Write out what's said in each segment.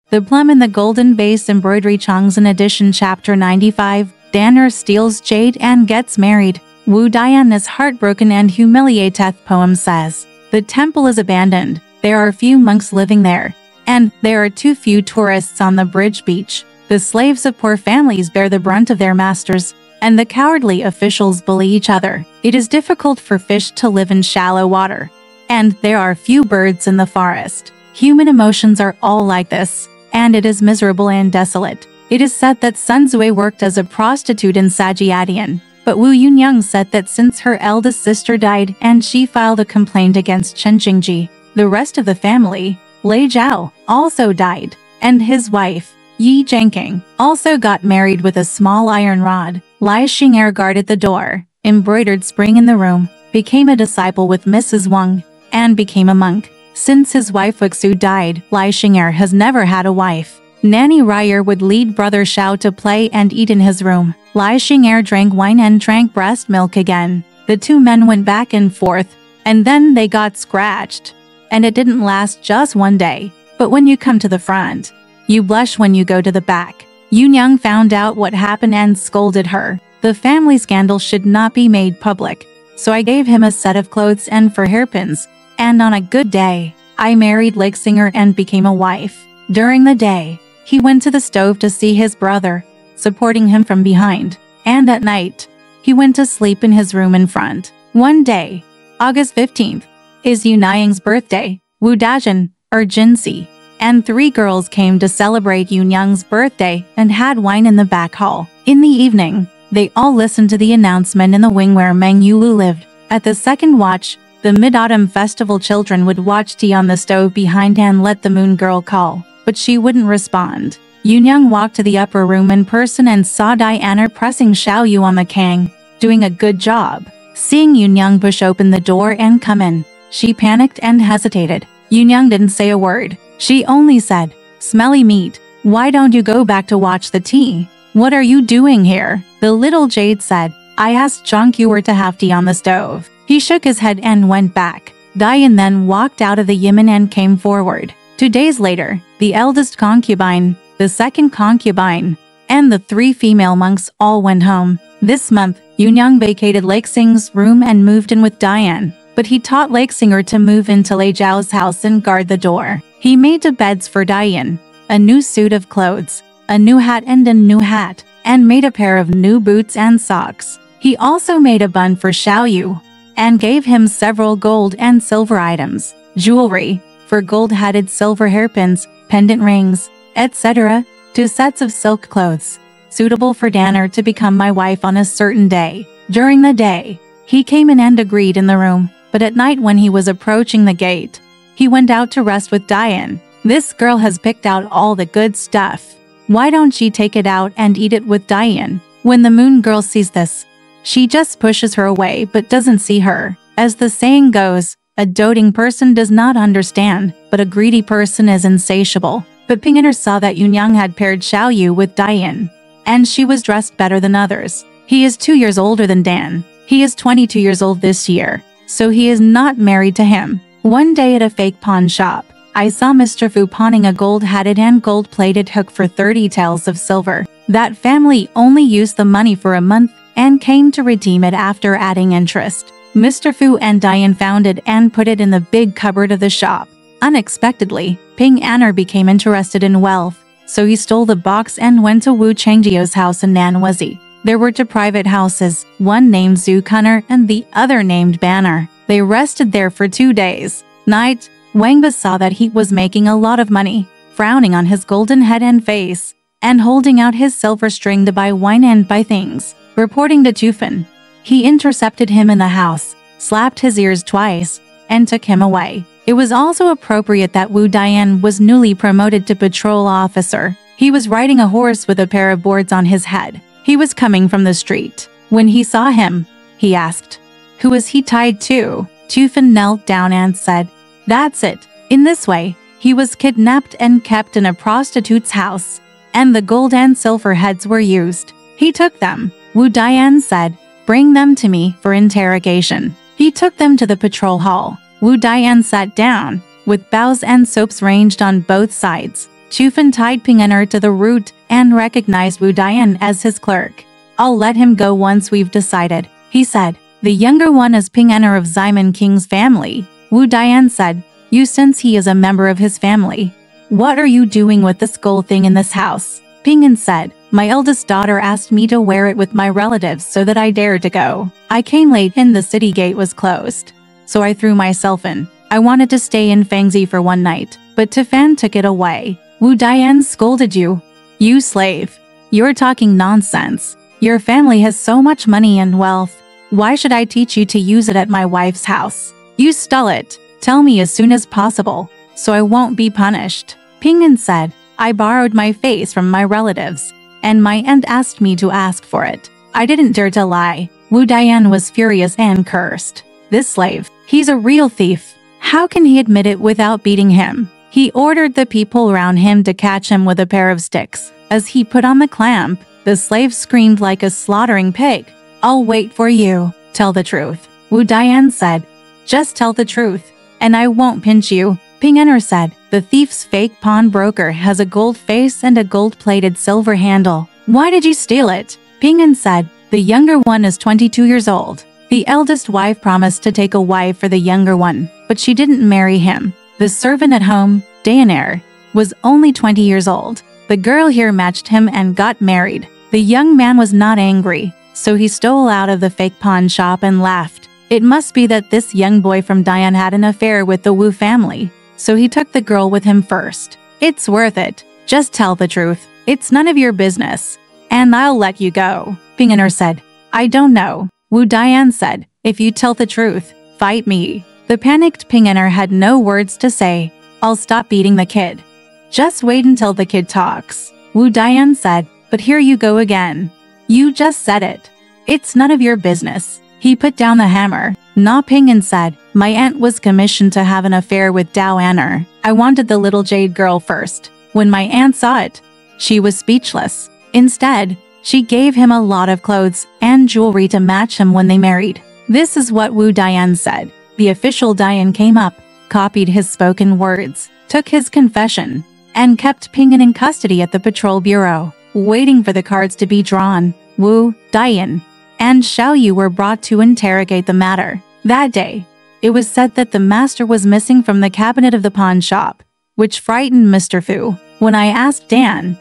The Plum in the Golden Vase Embroidery Chongzhen Edition Chapter 95. Danner steals jade and gets married. Wu Dian is heartbroken and humiliated. Poem says, the temple is abandoned, there are few monks living there, and there are too few tourists on the bridge beach. The slaves of poor families bear the brunt of their masters, and the cowardly officials bully each other. It is difficult for fish to live in shallow water, and there are few birds in the forest. Human emotions are all like this, and it is miserable and desolate. It is said that Sun Zui worked as a prostitute in Sajiadian, but Wu Yunyang said that since her eldest sister died and she filed a complaint against Chen Jingji, the rest of the family, Lei Zhao, also died, and his wife, Yi Zhengqing, also got married with a small iron rod. Lai Xing'er guarded the door, embroidered spring in the room, became a disciple with Mrs. Wang, and became a monk. Since his wife Wuxu died, Lai Xing'er has never had a wife. Nanny Ryer would lead brother Xiao to play and eat in his room. Lai Xing'er drank wine and drank breast milk again. The two men went back and forth, and then they got scratched. And it didn't last just one day. But when you come to the front, you blush when you go to the back. Yunyang found out what happened and scolded her. The family scandal should not be made public, so I gave him a set of clothes and for hairpins, and on a good day, I married Lexinger and became a wife. During the day, he went to the stove to see his brother, supporting him from behind, and at night, he went to sleep in his room in front. One day, August 15th, is Yunyang's birthday. Wu Dazhen, or Jinxi, and 3 girls came to celebrate Yunyang's birthday and had wine in the back hall. In the evening, they all listened to the announcement in the wing where Meng Yulu lived. At the second watch, the Mid-Autumn Festival children would watch tea on the stove behind and let the moon girl call, but she wouldn't respond. Yunyang walked to the upper room in person and saw Diana pressing Xiao Yu on the kang, doing a good job. Seeing Yunyang push open the door and come in, she panicked and hesitated. Yunyang didn't say a word. She only said, "Smelly meat, why don't you go back to watch the tea? What are you doing here?" The little jade said, "I asked Zhongqiuer to have tea on the stove." He shook his head and went back. Dian then walked out of the yamen and came forward. 2 days later, the eldest concubine, the second concubine, and the 3 female monks all went home. This month, Yunyang vacated Lexing's room and moved in with Dian, but he taught Lexinger to move into Lei Zhao's house and guard the door. He made 2 beds for Dian, a new suit of clothes, a new hat and a new hat, and made a pair of new boots and socks. He also made a bun for Xiao Yu, and gave him several gold and silver items, jewelry, for gold-headed silver hairpins, pendant rings, etc., 2 sets of silk clothes, suitable for Danner to become my wife on a certain day. During the day, he came in and agreed in the room, but at night when he was approaching the gate, he went out to rest with Dian. "This girl has picked out all the good stuff. Why don't she take it out and eat it with Dian?" When the moon girl sees this, she just pushes her away but doesn't see her. As the saying goes, a doting person does not understand, but a greedy person is insatiable. But Pinganer saw that Yunyang had paired Xiao Yu with Dian, and she was dressed better than others. He is 2 years older than Dan. He is 22 years old this year, so he is not married to him. One day at a fake pawn shop, I saw Mr. Fu pawning a gold-headed and gold-plated hook for 30 taels of silver. That family only used the money for a month and came to redeem it after adding interest. Mr. Fu and Dian found it and put it in the big cupboard of the shop. Unexpectedly, Ping Anner became interested in wealth, so he stole the box and went to Wu Chengjiu's house in Nanwazi. There were 2 private houses, one named Zhu Kunner and the other named Banner. They rested there for 2 days. Night, Wangba saw that he was making a lot of money, frowning on his golden head and face, and holding out his silver string to buy wine and buy things. Reporting to Tufan, he intercepted him in the house, slapped his ears twice, and took him away. It was also appropriate that Wu Dian was newly promoted to patrol officer. He was riding a horse with a pair of boards on his head. He was coming from the street. When he saw him, he asked, "Who is he tied to?" Tufan knelt down and said, "That's it." In this way, he was kidnapped and kept in a prostitute's house, and the gold and silver heads were used. He took them. Wu Dian said, "Bring them to me for interrogation." He took them to the patrol hall. Wu Dian sat down, with bows and soaps ranged on both sides. Chufan tied Ping Ener to the root and recognized Wu Dian as his clerk. I'll let him go once we've decided, he said. The younger one is Ping Ener of Ximen King's family. Wu Dian said, you since he is a member of his family. What are you doing with this gold thing in this house? Ping En said, my eldest daughter asked me to wear it with my relatives so that I dared to go. I came late and the city gate was closed. So I threw myself in. I wanted to stay in Fangzi for one night, but Tufan took it away. Wu Dian scolded you. You slave. You're talking nonsense. Your family has so much money and wealth. Why should I teach you to use it at my wife's house? You stole it. Tell me as soon as possible, so I won't be punished. Ping En said, I borrowed my face from my relatives, and my aunt asked me to ask for it. I didn't dare to lie. Wu Dian was furious and cursed. This slave, he's a real thief. How can he admit it without beating him? He ordered the people around him to catch him with a pair of sticks. As he put on the clamp, the slave screamed like a slaughtering pig. I'll wait for you. Tell the truth. Wu Dian said, just tell the truth, and I won't pinch you. Ping Ener said, the thief's fake pawnbroker has a gold face and a gold-plated silver handle. Why did you steal it? Ping En said, the younger one is 22 years old. The eldest wife promised to take a wife for the younger one, but she didn't marry him. The servant at home, Dayaner, was only 20 years old. The girl here matched him and got married. The young man was not angry, so he stole out of the fake pawn shop and left. It must be that this young boy from Dayan had an affair with the Wu family, so he took the girl with him first. It's worth it. Just tell the truth. It's none of your business, and I'll let you go. Ping Ener said, I don't know. Wu Dian said, if you tell the truth, fight me. The panicked Ping Ener had no words to say. I'll stop beating the kid. Just wait until the kid talks. Wu Dian said, but here you go again. You just said it. It's none of your business. He put down the hammer. Na Ping En said, my aunt was commissioned to have an affair with Dao Anner. I wanted the little jade girl first. When my aunt saw it, she was speechless. Instead, she gave him a lot of clothes and jewelry to match him when they married. This is what Wu Dian said. The official Dian came up, copied his spoken words, took his confession, and kept Ping En in custody at the patrol bureau, waiting for the cards to be drawn. Wu, Dian, and Xiao Yu were brought to interrogate the matter. That day, it was said that the master was missing from the cabinet of the pawn shop, which frightened Mr. Fu. When I asked Dan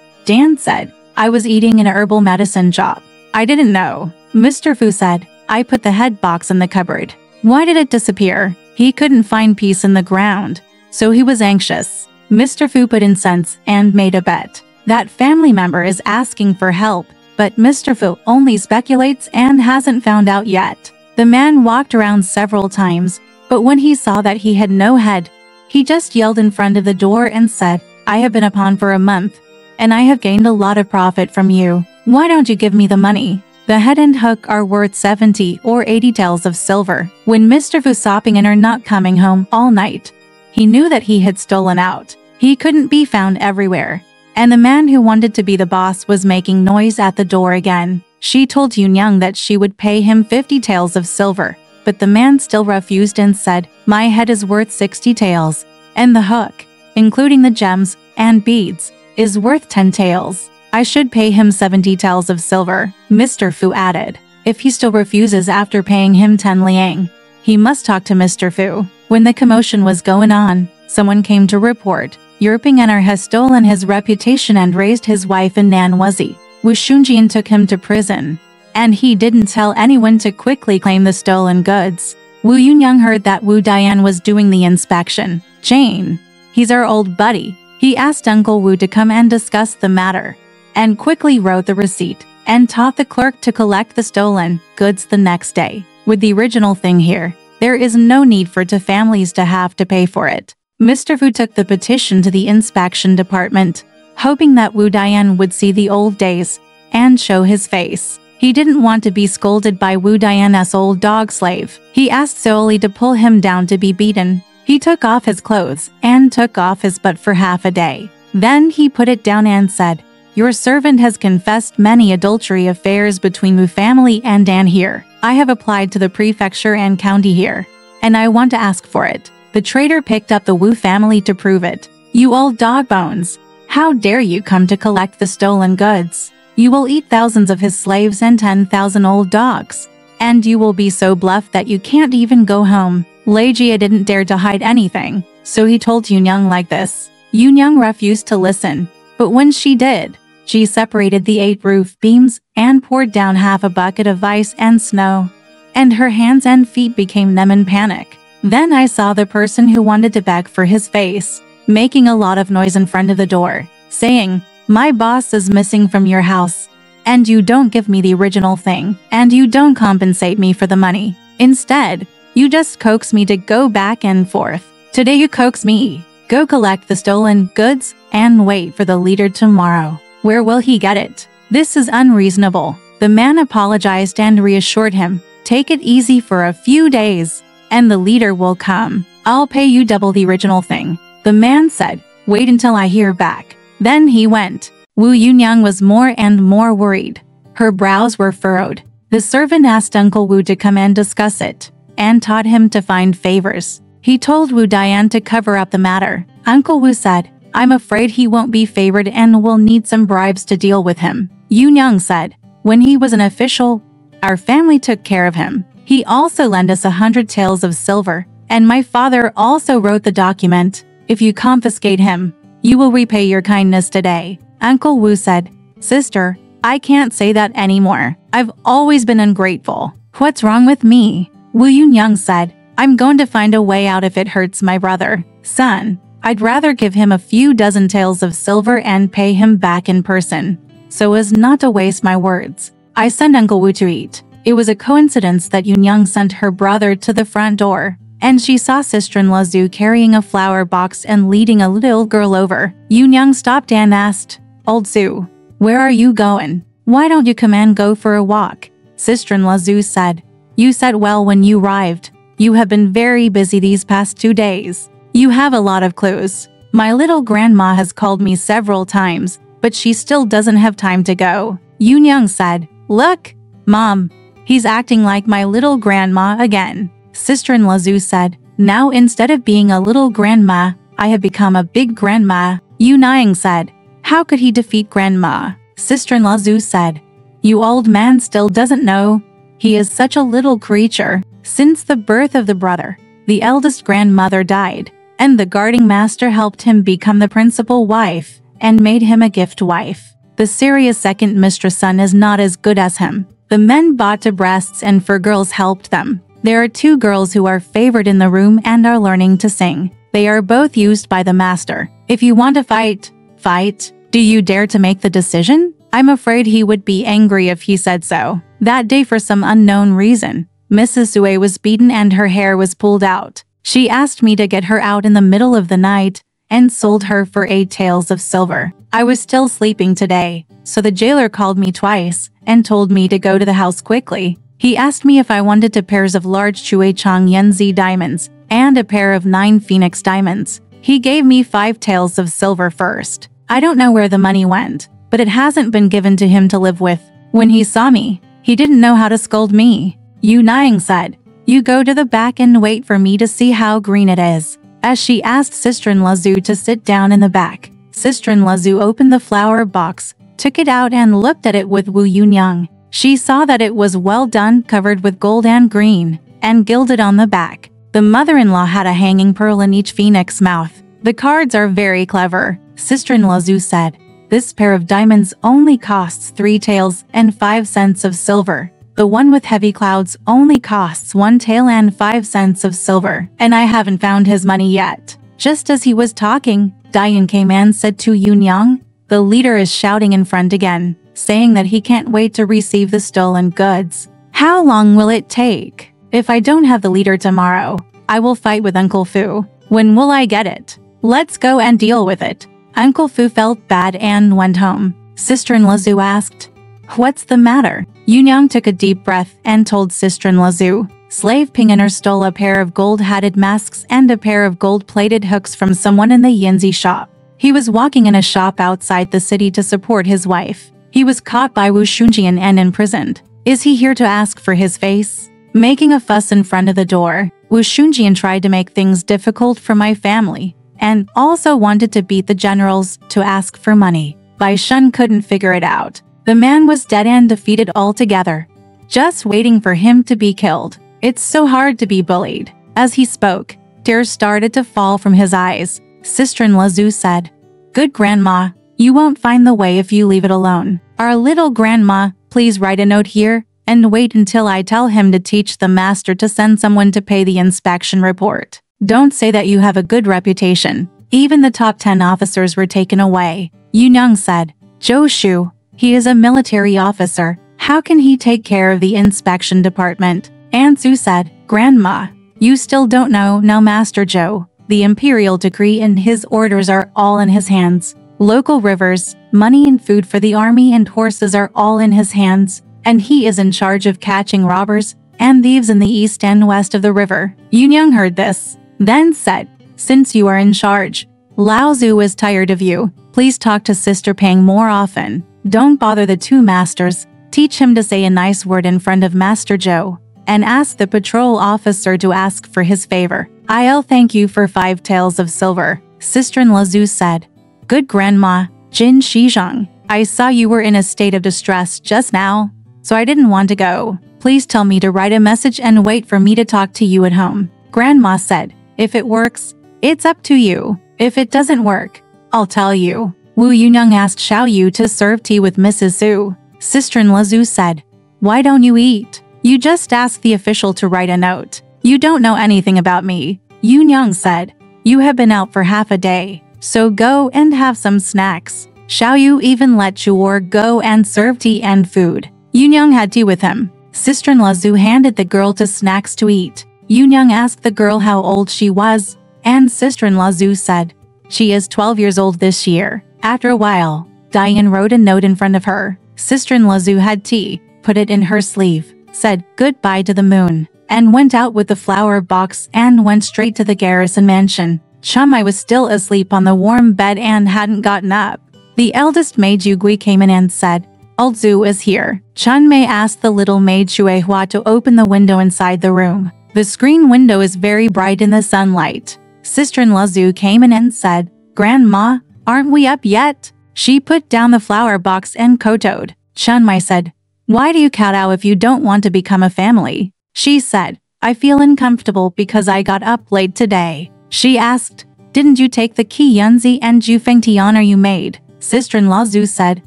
said, I was eating in a herbal medicine shop. I didn't know. Mr. Fu said, I put the head box in the cupboard. Why did it disappear? He couldn't find peace in the ground, so he was anxious. Mr. Fu put in cents and made a bet. That family member is asking for help, but Mr. Fu only speculates and hasn't found out yet. The man walked around several times, but when he saw that he had no head, he just yelled in front of the door and said, I have been a pawn for a month, and I have gained a lot of profit from you. Why don't you give me the money? The head and hook are worth 70 or 80 taels of silver. When Mr. Fu saw Ping Ener not coming home all night, he knew that he had stolen out. He couldn't be found everywhere, and the man who wanted to be the boss was making noise at the door again. She told Yunyang that she would pay him 50 taels of silver, but the man still refused and said, my head is worth 60 taels, and the hook, including the gems and beads, is worth 10 taels. I should pay him 70 taels of silver, Mr. Fu added. If he still refuses after paying him 10 liang, he must talk to Mr. Fu. When the commotion was going on, someone came to report, Yer Ping Ener has stolen his reputation and raised his wife in Nanwazi. Wu Shunjian took him to prison, and he didn't tell anyone to quickly claim the stolen goods. Wu Yunyang heard that Wu Dian was doing the inspection. Jane, he's our old buddy. He asked Uncle Wu to come and discuss the matter, and quickly wrote the receipt, and taught the clerk to collect the stolen goods the next day. With the original thing here, there is no need for two families to have to pay for it. Mr. Fu took the petition to the inspection department, hoping that Wu Dian would see the old days and show his face. He didn't want to be scolded by Wu Dian's old dog slave. He asked Souli to pull him down to be beaten. He took off his clothes and took off his butt for half a day. Then he put it down and said, your servant has confessed many adultery affairs between Wu family and Dan here. I have applied to the prefecture and county here, and I want to ask for it. The traitor picked up the Wu family to prove it. You old dog bones. How dare you come to collect the stolen goods? You will eat thousands of his slaves and 10,000 old dogs. And you will be so bluff that you can't even go home. Lei Jie didn't dare to hide anything, so he told Yunyang like this. Yunyang refused to listen, but when she did, she separated the 8 roof beams and poured down half a bucket of ice and snow. And her hands and feet became numb in panic. Then I saw the person who wanted to beg for his face, making a lot of noise in front of the door, saying, "My boss is missing from your house. And you don't give me the original thing, and you don't compensate me for the money. Instead, you just coax me to go back and forth. Today you coax me. Go collect the stolen goods and wait for the leader tomorrow. Where will he get it? This is unreasonable." The man apologized and reassured him, "Take it easy for a few days, and the leader will come. I'll pay you double the original thing." The man said, "Wait until I hear back." Then he went. Wu Yunyang was more and more worried. Her brows were furrowed. The servant asked Uncle Wu to come and discuss it, and taught him to find favors. He told Wu Dian to cover up the matter. Uncle Wu said, "I'm afraid he won't be favored and will need some bribes to deal with him." Yunyang said, "When he was an official, our family took care of him. He also lent us 100 taels of silver, and my father also wrote the document. If you confiscate him, you will repay your kindness today." Uncle Wu said, "Sister, I can't say that anymore. I've always been ungrateful. What's wrong with me?" Wu Yunyang said, "I'm going to find a way out if it hurts my brother. Son, I'd rather give him a few dozen taels of silver and pay him back in person, so as not to waste my words. I sent Uncle Wu to eat." It was a coincidence that Yunyang sent her brother to the front door, and she saw Sister-in-law Zhu carrying a flower box and leading a little girl over. Yunyang stopped and asked, "Old Zhu, where are you going? Why don't you come and go for a walk?" Sister-in-law Zhu said, "You said well when you arrived. You have been very busy these past 2 days. You have a lot of clues. My little grandma has called me several times, but she still doesn't have time to go." Yunyang said, "Look, Mom, he's acting like my little grandma again." Sister-in-law Zhu said, "Now instead of being a little grandma, I have become a big grandma." Yunyang said, "How could he defeat grandma?" Sister-in-law Zhu said, "You old man still doesn't know. He is such a little creature. Since the birth of the brother, the eldest grandmother died, and the guarding master helped him become the principal wife and made him a gift wife. The serious second mistress son is not as good as him. The men bought to breasts and for girls helped them. There are 2 girls who are favored in the room and are learning to sing. They are both used by the master. If you want to fight, fight. Do you dare to make the decision?" I'm afraid he would be angry if he said so. That day, for some unknown reason, Mrs. Sue was beaten and her hair was pulled out. She asked me to get her out in the middle of the night and sold her for 8 taels of silver. I was still sleeping today, so the jailer called me twice and told me to go to the house quickly. He asked me if I wanted 2 pairs of large Chui Chong Yenzi diamonds and a pair of 9 Phoenix diamonds. He gave me 5 taels of silver first. I don't know where the money went, but it hasn't been given to him to live with. When he saw me, he didn't know how to scold me. Yunyang said, "You go to the back and wait for me to see how green it is." As she asked Sister-in-law Zhu to sit down in the back, Sister-in-law Zhu opened the flower box, took it out and looked at it with Wu Yunyang. She saw that it was well done, covered with gold and green, and gilded on the back. The mother-in-law had a hanging pearl in each phoenix mouth. "The cards are very clever," Sister-in-law Zhu said. "This pair of diamonds only costs 3 taels and 5 cents of silver. The one with heavy clouds only costs 1 tael and 5 cents of silver, and I haven't found his money yet." Just as he was talking, Dian came and said to Yunyang, "The leader is shouting in front again, saying that he can't wait to receive the stolen goods. How long will it take? If I don't have the leader tomorrow, I will fight with Uncle Fu. When will I get it? Let's go and deal with it." Uncle Fu felt bad and went home. Sister-in-law Zhu asked, "What's the matter?" Yunyang took a deep breath and told Sister-in-law Zhu, "Slave Pinganer stole a pair of gold-hatted masks and a pair of gold-plated hooks from someone in the Yinzi shop. He was walking in a shop outside the city to support his wife. He was caught by Wu Shunjian and imprisoned. Is he here to ask for his face?" Making a fuss in front of the door, Wu Shunjian tried to make things difficult for my family. and also wanted to beat the generals to ask for money. Bai Shun couldn't figure it out. The man was dead and defeated altogether, just waiting for him to be killed. It's so hard to be bullied. As he spoke, tears started to fall from his eyes. Sister-in-law Zhu said, "Good grandma, you won't find the way if you leave it alone. Our little grandma, please write a note here and wait until I tell him to teach the master to send someone to pay the inspection report. Don't say that you have a good reputation." Even the top 10 officers were taken away. Yunyang said, "Zhou Shu, he is a military officer. How can he take care of the inspection department?" And Zhu said, "Grandma, you still don't know now Master Zhou. The imperial decree and his orders are all in his hands. Local rivers, money and food for the army and horses are all in his hands, and he is in charge of catching robbers and thieves in the east and west of the river." Yunyang heard this, then said, "Since you are in charge, Lao Zhu is tired of you. Please talk to Sister Pang more often. Don't bother the two masters. Teach him to say a nice word in front of Master Zhou, and ask the patrol officer to ask for his favor. I'll thank you for 5 taels of silver." Sister-in-law Zhu said, "Good grandma, Jin Shizhong, I saw you were in a state of distress just now, so I didn't want to go. Please tell me to write a message and wait for me to talk to you at home." Grandma said, "If it works, it's up to you. If it doesn't work, I'll tell you." Wu Yunyang asked Xiao Yu to serve tea with Mrs. Zhu. Sister-in-law Zhu said, "Why don't you eat? You just ask the official to write a note. You don't know anything about me." Yunyang said, "You have been out for half a day, so go and have some snacks." Xiao Yu even let Chuor go and serve tea and food. Yunyang had tea with him. Sister-in-law Zhu handed the girl to snacks to eat. Yunyang asked the girl how old she was, and sister-in-law Zhu said, "She is 12 years old this year." After a while, Diane wrote a note in front of her. Sister-in-law Zhu had tea, put it in her sleeve, said goodbye to the moon, and went out with the flower box and went straight to the garrison mansion. Chumai was still asleep on the warm bed and hadn't gotten up. The eldest maid Yugui came in and said, "Old Zhu is here." Chun Mei asked the little maid Shuehua to open the window inside the room. The screen window is very bright in the sunlight. Sister-in-law Zhu came in and said, "Grandma, aren't we up yet?" She put down the flower box and kowtowed. Chun Mei said, "Why do you kowtow if you don't want to become a family?" She said, "I feel uncomfortable because I got up late today." She asked, "Didn't you take the Qi Yunzi and Jufeng Tiana you made?" Sister-in-law Zhu said,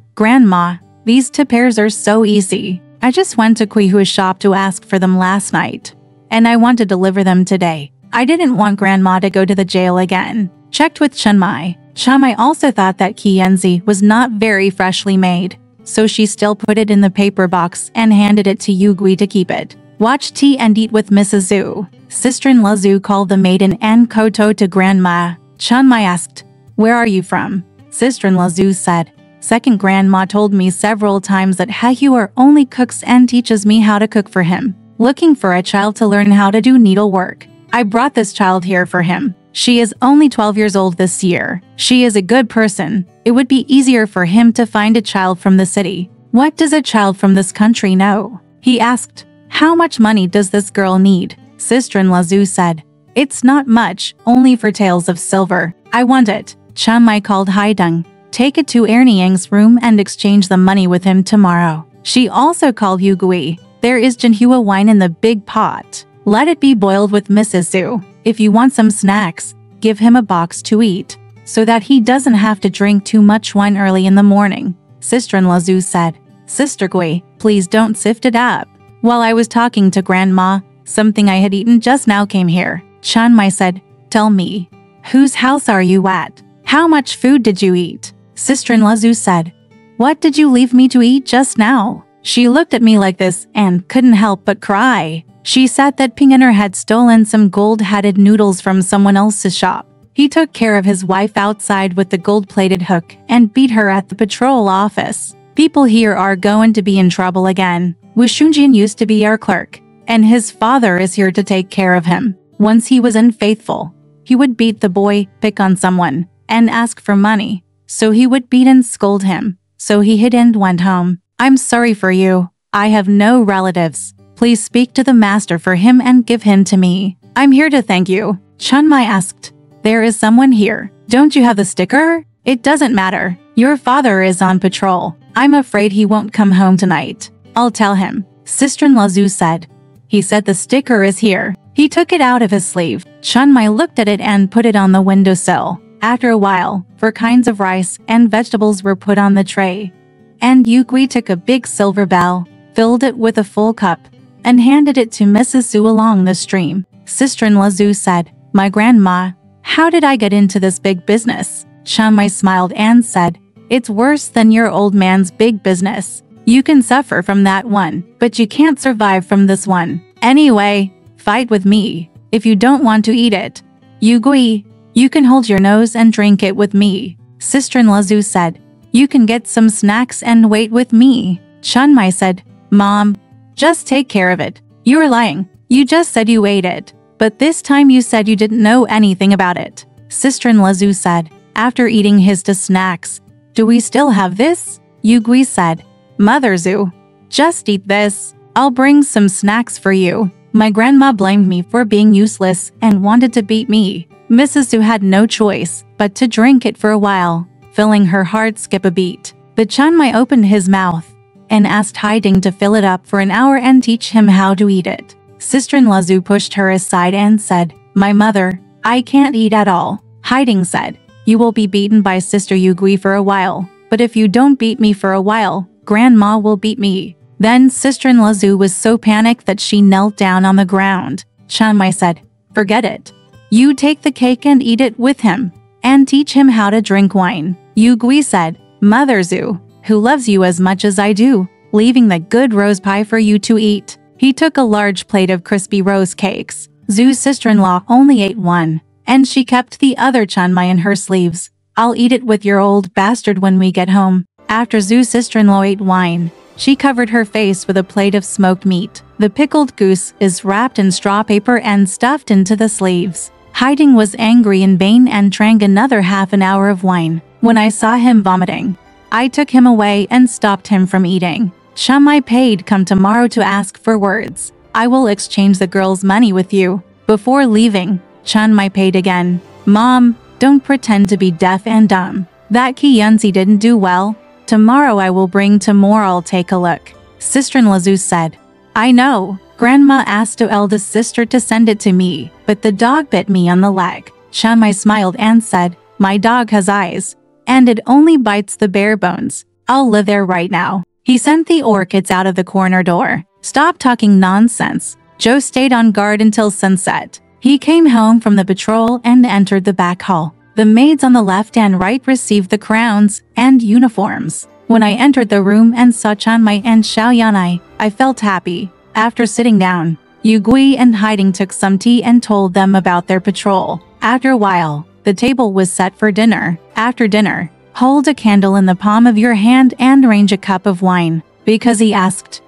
"Grandma, these pairs are so easy. I just went to Kuihu's shop to ask for them last night, and I want to deliver them today. I didn't want Grandma to go to the jail again." Checked with Chunmai. Chunmai also thought that Qianzi was not very freshly made, so she still put it in the paper box and handed it to Yugui to keep it. Watch tea and eat with Mrs. Zhu. Sister-in-law Zhu called the maiden and Koto to Grandma. Chunmai asked, "Where are you from?" Sister-in-law Zhu said, "Second grandma told me several times that Hahuar only cooks and teaches me how to cook for him. Looking for a child to learn how to do needlework. I brought this child here for him. She is only 12 years old this year. She is a good person. It would be easier for him to find a child from the city." "What does a child from this country know?" he asked. "How much money does this girl need?" Sister-in-law Zhu said, "It's not much, only for taels of silver. I want it." Chunmai called Haideng. "Take it to Ernie Yang's room and exchange the money with him tomorrow." She also called Yugui. "There is Jinhua wine in the big pot. Let it be boiled with Mrs. Zhu. If you want some snacks, give him a box to eat, so that he doesn't have to drink too much wine early in the morning." Sister-in-law Zhu said, "Sister Gui, please don't sift it up." While I was talking to Grandma, something I had eaten just now came here. Chunmai said, "Tell me, whose house are you at? How much food did you eat?" Sister-in-law Zhu said, "What did you leave me to eat just now?" She looked at me like this and couldn't help but cry. She said that Pinganer had stolen some gold-headed noodles from someone else's shop. He took care of his wife outside with the gold-plated hook and beat her at the patrol office. People here are going to be in trouble again. Wu Shunjin used to be our clerk, and his father is here to take care of him. Once he was unfaithful, he would beat the boy, pick on someone, and ask for money. So he would beat and scold him. So he hid and went home. "I'm sorry for you. I have no relatives. Please speak to the master for him and give him to me. I'm here to thank you." Chunmai asked, "There is someone here. Don't you have the sticker?" "It doesn't matter. Your father is on patrol. I'm afraid he won't come home tonight." "I'll tell him," sister-in-law Zhu said. "He said the sticker is here." He took it out of his sleeve. Chun Mai looked at it and put it on the windowsill. After a while, 4 kinds of rice and vegetables were put on the tray. And Yu Gui took a big silver bell, filled it with a full cup, and handed it to Mrs. Zhu along the stream. Sister-in-law Zhu said, "My grandma, how did I get into this big business?" Chun Mai smiled and said, "It's worse than your old man's big business. You can suffer from that one, but you can't survive from this one. Anyway, fight with me, if you don't want to eat it. Yu Gui, you can hold your nose and drink it with me." Sister-in-law Zhu said, "You can get some snacks and wait with me." Chun Mai said, "Mom, just take care of it." "You're lying. You just said you ate it. But this time you said you didn't know anything about it." Sister-in-law Zhu said, after eating his snacks, "Do we still have this?" Yu Gui said, "Mother Zhu, just eat this. I'll bring some snacks for you. My grandma blamed me for being useless and wanted to beat me." Mrs. Zhu had no choice but to drink it for a while, feeling her heart skip a beat. But Chun Mai opened his mouth and asked Haiding to fill it up for an hour and teach him how to eat it. Sister-in-law Zhu pushed her aside and said, "My mother, I can't eat at all." Haiding said, "You will be beaten by Sister Yu Gui for a while, but if you don't beat me for a while, Grandma will beat me." Then sister-in-law Zhu was so panicked that she knelt down on the ground. Chun Mai said, "Forget it. You take the cake and eat it with him, and teach him how to drink wine." Yu Gui said, "Mother Zhu, who loves you as much as I do, leaving the good rose pie for you to eat." He took a large plate of crispy rose cakes. Zhu's sister-in-law only ate one, and she kept the other Chun Mai in her sleeves. "I'll eat it with your old bastard when we get home." After Zhu's sister-in-law ate wine, she covered her face with a plate of smoked meat. The pickled goose is wrapped in straw paper and stuffed into the sleeves. Haiding was angry in vain and drank another half an hour of wine. When I saw him vomiting, I took him away and stopped him from eating. Chun Mai paid come tomorrow to ask for words. "I will exchange the girl's money with you." Before leaving, Chun Mai paid again. "Mom, don't pretend to be deaf and dumb. That Kiyunzi didn't do well. Tomorrow I will bring to more. I'll take a look." Sister-in-law Zhu said, "I know. Grandma asked her eldest sister to send it to me, but the dog bit me on the leg." Chun Mai smiled and said, "My dog has eyes, and it only bites the bare bones. I'll live there right now." He sent the orchids out of the corner door. "Stop talking nonsense." Joe stayed on guard until sunset. He came home from the patrol and entered the back hall. The maids on the left and right received the crowns and uniforms. When I entered the room and saw Chun Mai and Xiao Yanai, I felt happy. After sitting down, Yu Gui and Haiding took some tea and told them about their patrol. After a while, the table was set for dinner. After dinner, hold a candle in the palm of your hand and arrange a cup of wine, because he asked,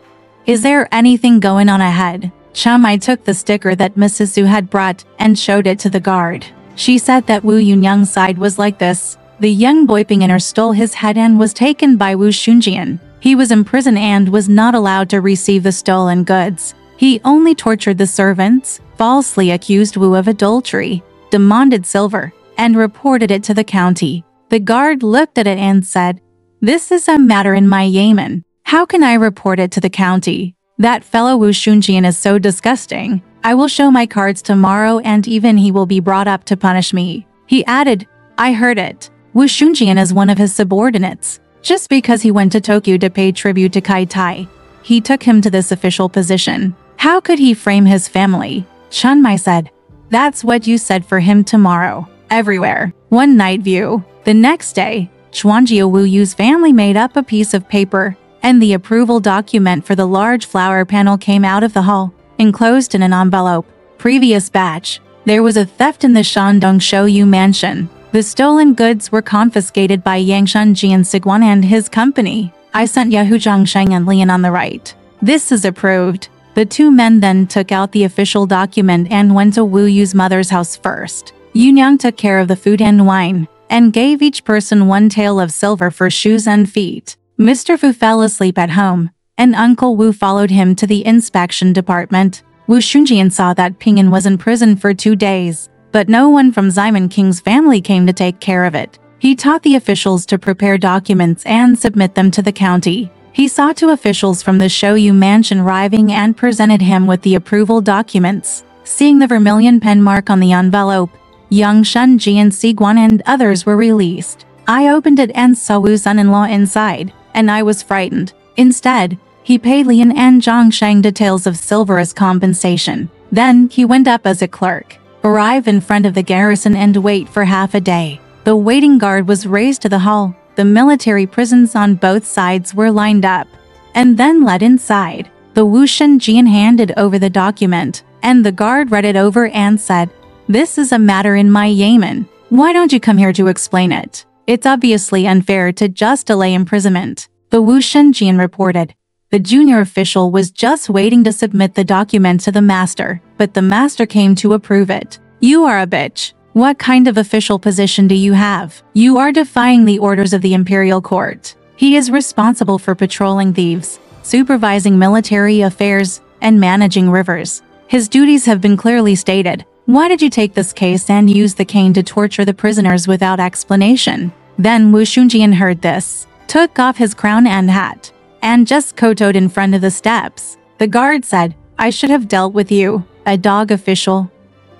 "Is there anything going on ahead?" Chun Mai took the sticker that Mrs. Zhu had brought and showed it to the guard. She said that Wu Yunyang's side was like this. The young boy Ping'er stole his head and was taken by Wu Shunjian. He was in prison and was not allowed to receive the stolen goods. He only tortured the servants, falsely accused Wu of adultery, demanded silver, and reported it to the county. The guard looked at it and said, "This is a matter in my yamen. How can I report it to the county? That fellow Wu Shunjian is so disgusting. I will show my cards tomorrow and even he will be brought up to punish me." He added, "I heard it. Wu Shunjian is one of his subordinates. Just because he went to Tokyo to pay tribute to Kai Tai, he took him to this official position. How could he frame his family?" Chun Mai said, "That's what you said for him tomorrow. Everywhere. One night view." The next day, Chuanjia Wu Yu's family made up a piece of paper, and the approval document for the large flower panel came out of the hall, enclosed in an envelope. Previous batch. There was a theft in the Shandong Shouyu mansion. The stolen goods were confiscated by Yang Shunjian Siguan and his company. I sent Yahu Zhangsheng and Lian on the right. This is approved. The two men then took out the official document and went to Wu Yu's mother's house first. Yunyang took care of the food and wine, and gave each person 1 tael of silver for shoes and feet. Mr. Fu fell asleep at home, and Uncle Wu followed him to the inspection department. Wu Shunjian saw that Ping'an was in prison for 2 days. but no one from Simon King's family came to take care of it. He taught the officials to prepare documents and submit them to the county. He saw two officials from the Shoyu mansion arriving and presented him with the approval documents. Seeing the vermilion pen mark on the envelope, Yang Shunji and Siguan and others were released. I opened it and saw Wu's son-in-law inside, and I was frightened. Instead, he paid Lian and Zhongsheng details of silver as compensation. Then he went up as a clerk, arrive in front of the garrison and wait for half a day. The waiting guard was raised to the hall. The military prisons on both sides were lined up, and then led inside. The Wu Shenjian handed over the document, and the guard read it over and said, "This is a matter in my Yemen. Why don't you come here to explain it? It's obviously unfair to just delay imprisonment." The Wu Shenjian reported. The junior official was just waiting to submit the document to the master, but the master came to approve it. "You are a bitch. What kind of official position do you have? You are defying the orders of the imperial court." He is responsible for patrolling thieves, supervising military affairs, and managing rivers. His duties have been clearly stated. Why did you take this case and use the cane to torture the prisoners without explanation? Then Wu Shunjian heard this, took off his crown and hat, and just kowtowed in front of the steps. The guard said, "I should have dealt with you, a dog official,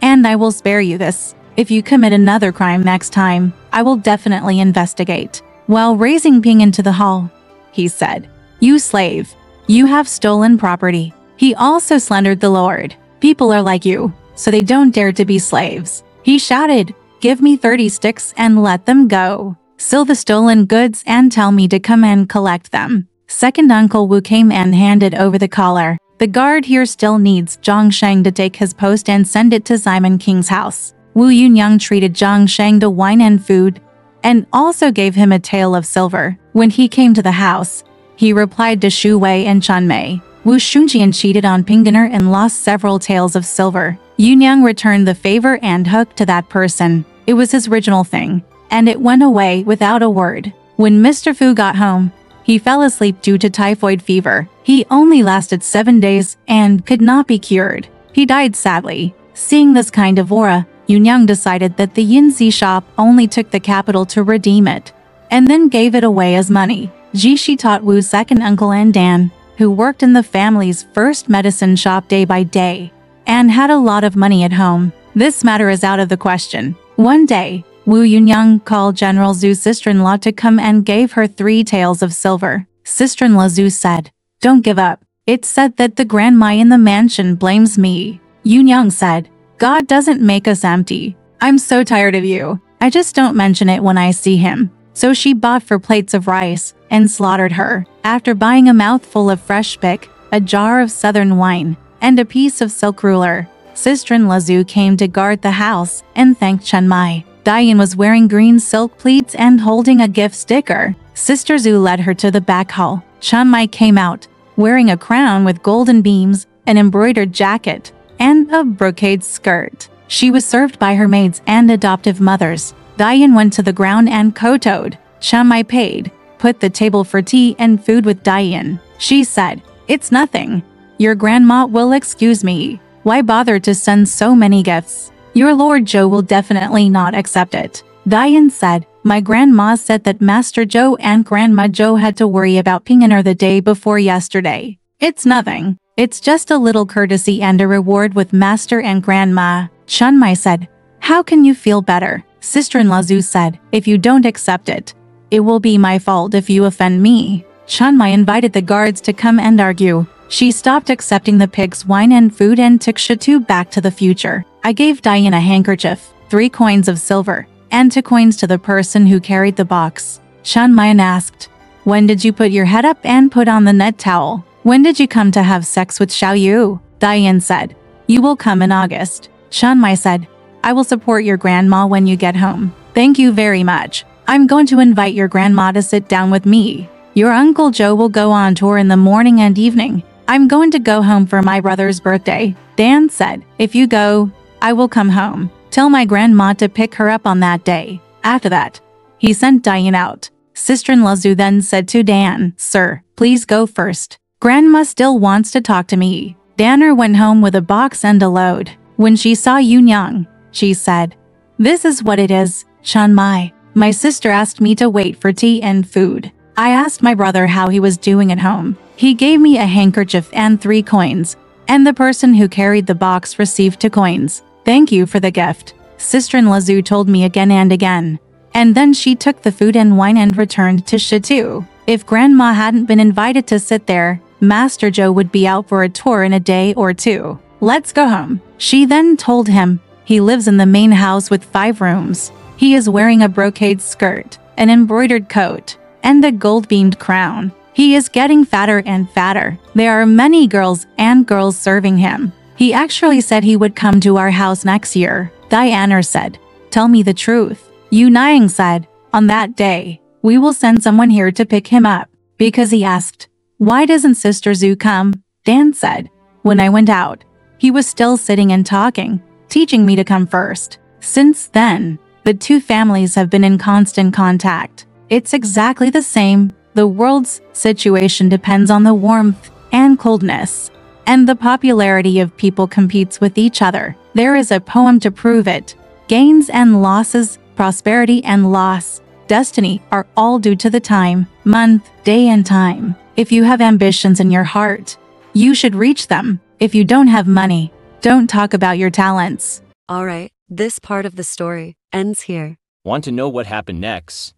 and I will spare you this. If you commit another crime next time, I will definitely investigate." While raising Ping into the hall, he said, "You slave, you have stolen property." He also slandered the Lord. "People are like you, so they don't dare to be slaves." He shouted, "Give me 30 sticks and let them go. Steal the stolen goods and tell me to come and collect them." Second Uncle Wu came and handed over the collar. The guard here still needs Zhongsheng to take his post and send it to Simon King's house. Wu Yunyang treated Zhongsheng to wine and food, and also gave him a tael of silver. When he came to the house, he replied to Shu Wei and Chen Mei. Wu Shunjian cheated on Pinganer and lost several taels of silver. Yunyang returned the favor and hooked to that person. It was his original thing, and it went away without a word. When Mr. Fu got home, he fell asleep due to typhoid fever. He only lasted 7 days and could not be cured. He died sadly. Seeing this kind of aura, Yunyang decided that the Yinzi shop only took the capital to redeem it, and then gave it away as money. Jishi taught Wu's second uncle and Dan, who worked in the family's first medicine shop day by day, and had a lot of money at home. This matter is out of the question. One day, Wu Yunyang called General Zhu's sister-in-law to come and gave her 3 taels of silver. Sister-in-law Zhu said, "Don't give up. It's said that the grandma in the mansion blames me." Yunyang said, "God doesn't make us empty. I'm so tired of you. I just don't mention it when I see him." So she bought 4 plates of rice and slaughtered her. After buying a mouthful of fresh pick, a jar of southern wine, and a piece of silk ruler, sister-in-law Zhu came to guard the house and thanked Chen Mai. Diane was wearing green silk pleats and holding a gift sticker. Sister Zhu led her to the back hall. Chen Mai came out, wearing a crown with golden beams, an embroidered jacket, and a brocade skirt. She was served by her maids and adoptive mothers. Diane went to the ground and kowtowed. Chen Mai paid, put the table for tea and food with Diane. She said, "It's nothing. Your grandma will excuse me. Why bother to send so many gifts? Your Lord Zhou will definitely not accept it." Diane said, "My grandma said that Master Zhou and Grandma Zhou had to worry about Pinganer the day before yesterday. It's nothing. It's just a little courtesy and a reward with Master and Grandma." Chen Mai said, "How can you feel better?" Sister-in-law Zhu said, "If you don't accept it, it will be my fault if you offend me." Chen Mai invited the guards to come and argue. She stopped accepting the pig's wine and food and took Shatu back to the future. I gave Diane a handkerchief, 3 coins of silver, and 2 coins to the person who carried the box. Chen Mai asked, "When did you put your head up and put on the net towel? When did you come to have sex with Xiao Yu?" Diane said, "You will come in August." Chen Mai said, "I will support your grandma when you get home. Thank you very much. I'm going to invite your grandma to sit down with me. Your Uncle Joe will go on tour in the morning and evening. I'm going to go home for my brother's birthday." Dan said, "If you go, I will come home. Tell my grandma to pick her up on that day." After that, he sent Diane out. Sister-in-law Zhu then said to Dan, "Sir, please go first. Grandma still wants to talk to me." Danner went home with a box and a load. When she saw Yunyang, she said. This is what it is, Chun Mai. My sister asked me to wait for tea and food. I asked my brother how he was doing at home. He gave me a handkerchief and 3 coins, and the person who carried the box received 2 coins. Thank you for the gift, Sister-in-law Zhu told me again and again. And then she took the food and wine and returned to Shitu. If Grandma hadn't been invited to sit there, Master Zhou would be out for a tour in a day or 2. Let's go home. She then told him. He lives in the main house with 5 rooms. He is wearing a brocade skirt, an embroidered coat, and a gold-beamed crown. He is getting fatter and fatter. There are many girls and girls serving him. He actually said he would come to our house next year. Diana said, tell me the truth. Yu Niang said, on that day, we will send someone here to pick him up. Because he asked, why doesn't Sister Zhu come? Dan said, when I went out, he was still sitting and talking, teaching me to come first. Since then, the 2 families have been in constant contact. It's exactly the same. The world's situation depends on the warmth and coldness, and the popularity of people competes with each other. There is a poem to prove it. Gains and losses, prosperity and loss, destiny are all due to the time, month, day and time. If you have ambitions in your heart, you should reach them. If you don't have money, don't talk about your talents. Alright, this part of the story ends here. Want to know what happened next?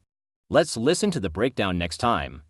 Let's listen to the breakdown next time.